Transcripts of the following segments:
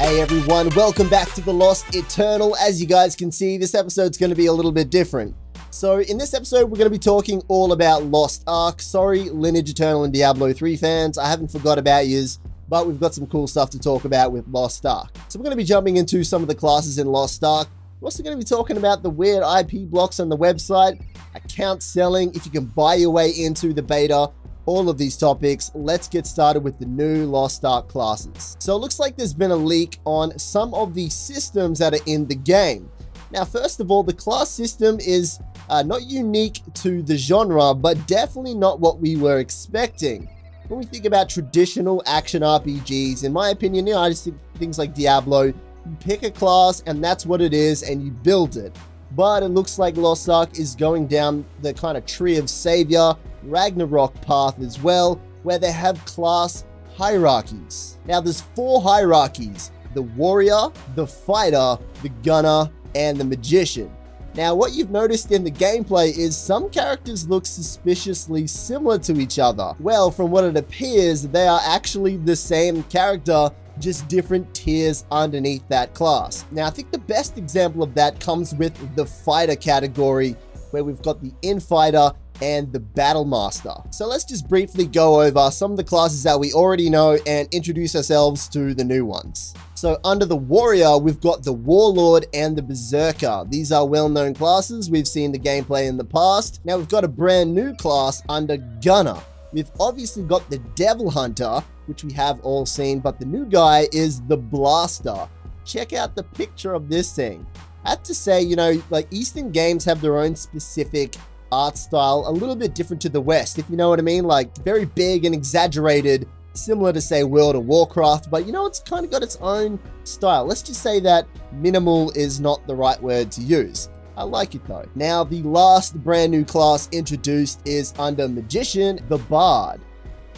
Hey everyone, welcome back to the Lost Eternal. As you guys can see, this episode's going to be a little bit different. So in this episode, we're going to be talking all about Lost Ark. Sorry, Lineage Eternal and Diablo 3 fans, I haven't forgot about yous, but we've got some cool stuff to talk about with Lost Ark. So we're going to be jumping into some of the classes in Lost Ark. We're also going to be talking about the weird IP blocks on the website, account selling, if you can buy your way into the beta, all of these topics. Let's get started with the new Lost Ark classes. So it looks like there's been a leak on some of the systems that are in the game. Now, first of all, the class system is not unique to the genre, but definitely not what we were expecting. When we think about traditional action RPGs, in my opinion, I just think things like Diablo, you pick a class and that's what it is and you build it. But it looks like Lost Ark is going down the kind of Tree of Savior, Ragnarok path as well, where they have class hierarchies. Now there's 4 hierarchies: the warrior, the fighter, the gunner, and the magician. Now what you've noticed in the gameplay is some characters look suspiciously similar to each other. Well, from what it appears, they are actually the same character, just different tiers underneath that class. Now I think the best example of that comes with the fighter category, where we've got the Infighter and the Battle Master. So let's just briefly go over some of the classes that we already know and introduce ourselves to the new ones. So under the Warrior, we've got the Warlord and the Berserker. These are well-known classes. We've seen the gameplay in the past. Now we've got a brand new class under Gunner. We've obviously got the Devil Hunter, which we have all seen, but the new guy is the Blaster. Check out the picture of this thing. I have to say, like Eastern games have their own specific art style, a little bit different to the West, if you know what I mean, like very big and exaggerated, similar to say World of Warcraft, but it's kind of got its own style. Let's just say that minimal is not the right word to use. I like it though. Now the last brand new class introduced is under Magician, the Bard.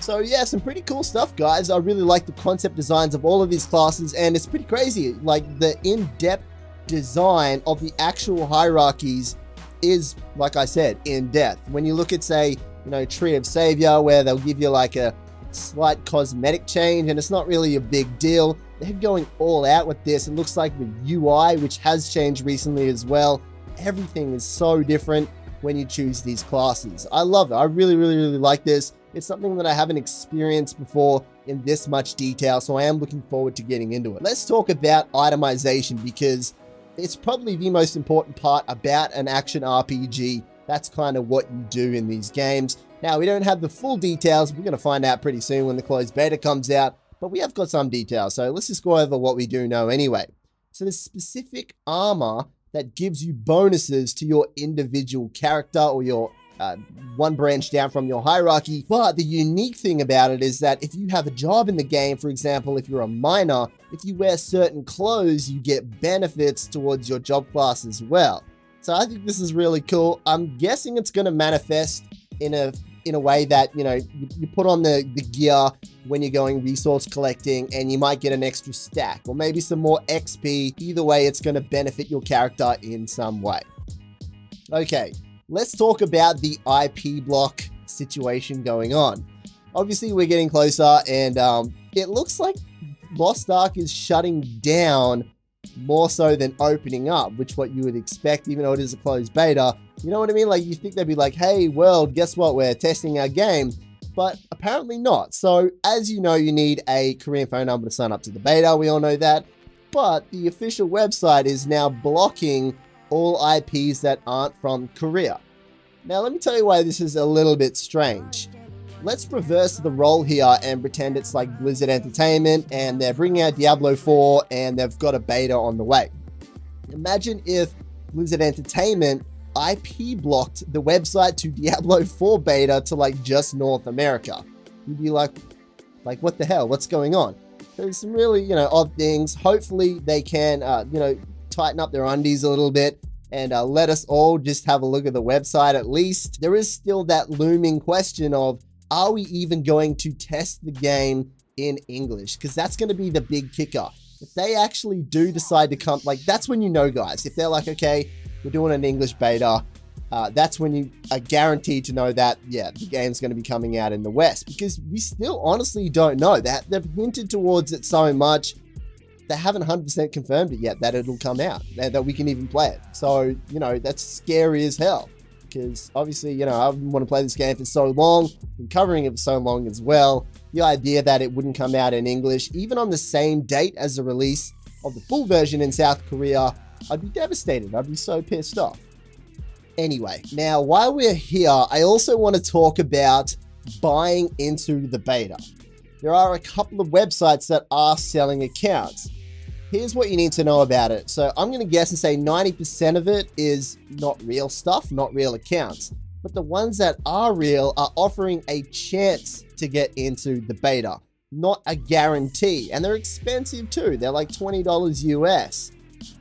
So yeah, some pretty cool stuff, guys. I really like the concept designs of all of these classes, and it's pretty crazy. Like the in-depth design of the actual hierarchies is, like I said, in-depth. When you look at, say, Tree of Savior, where they'll give you like a slight cosmetic change, and it's not really a big deal. They're going all out with this. It looks like the UI, which has changed recently as well. Everything is so different when you choose these classes. I love it. I really, really, really like this. It's something that I haven't experienced before in this much detail, so I am looking forward to getting into it. Let's talk about itemization, because it's probably the most important part about an action RPG. That's kind of what you do in these games. Now, we don't have the full details. We're going to find out pretty soon when the closed beta comes out, but we have got some details. So let's just go over what we do know anyway. So there's specific armor that gives you bonuses to your individual character or your one branch down from your hierarchy. But the unique thing about it is that if you have a job in the game, for example, if you're a miner, if you wear certain clothes, you get benefits towards your job class as well. So I think this is really cool. I'm guessing it's going to manifest in a way that, you put on the gear when you're going resource collecting, and you might get an extra stack or maybe some more XP. Either way, it's going to benefit your character in some way. Okay. Let's talk about the IP block situation going on. Obviously, we're getting closer, and it looks like Lost Ark is shutting down more so than opening up, which what you would expect, even though it is a closed beta. You know what I mean? Like, you think they'd be like, hey, world, guess what? We're testing our game. But apparently not. So, as you know, you need a Korean phone number to sign up to the beta. We all know that. But the official website is now blocking all IPs that aren't from Korea. Now let me tell you why this is a little bit strange. Let's reverse the role here and pretend it's like Blizzard Entertainment and they're bringing out Diablo 4 and they've got a beta on the way. Imagine if Blizzard Entertainment IP blocked the website to Diablo 4 beta to like just North America. You'd be like what the hell? What's going on? There's some really, odd things. Hopefully they can, tighten up their undies a little bit and let us all just have a look at the website at least. There is still that looming question of, are we even going to test the game in English? Because that's going to be the big kicker. If they actually do decide to come, like, that's when guys, if they're like, okay, we're doing an English beta, that's when you are guaranteed to know that, yeah, the game's going to be coming out in the West. Because we still honestly don't know that. They've hinted towards it so much. they haven't 100% confirmed it yet that it'll come out, that we can even play it. So, you know, that's scary as hell. Because obviously, you know, I've wanted to play this game for so long, been covering it for so long as well. The idea that it wouldn't come out in English, even on the same date as the release of the full version in South Korea, I'd be devastated. I'd be so pissed off. Anyway, now while we're here, I also want to talk about buying into the beta. There are a couple of websites that are selling accounts. Here's what you need to know about it. So I'm going to guess and say 90% of it is not real stuff, not real accounts. But the ones that are real are offering a chance to get into the beta, not a guarantee. And they're expensive too. They're like $20 US.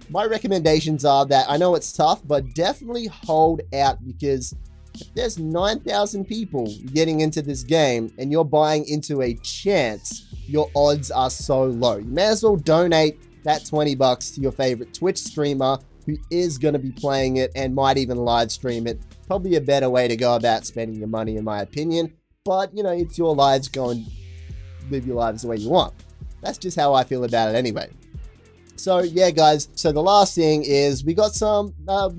My recommendations are that, I know it's tough, but definitely hold out, because if there's 9,000 people getting into this game and you're buying into a chance, your odds are so low. You may as well donate that $20 to your favorite Twitch streamer who is going to be playing it and might even live stream it. Probably a better way to go about spending your money, in my opinion. But, you know, it's your lives. Go and live your lives the way you want. That's just how I feel about it anyway. So yeah, guys, so the last thing is we got some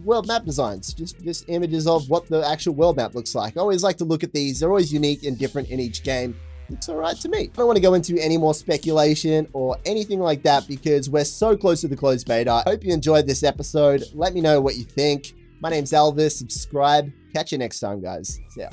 world map designs, just images of what the actual world map looks like. I always like to look at these. They're always unique and different in each game. Looks all right to me. I don't want to go into any more speculation or anything like that, because we're so close to the closed beta. I hope you enjoyed this episode. Let me know what you think. My name's Elvis. Subscribe. Catch you next time, guys. See ya.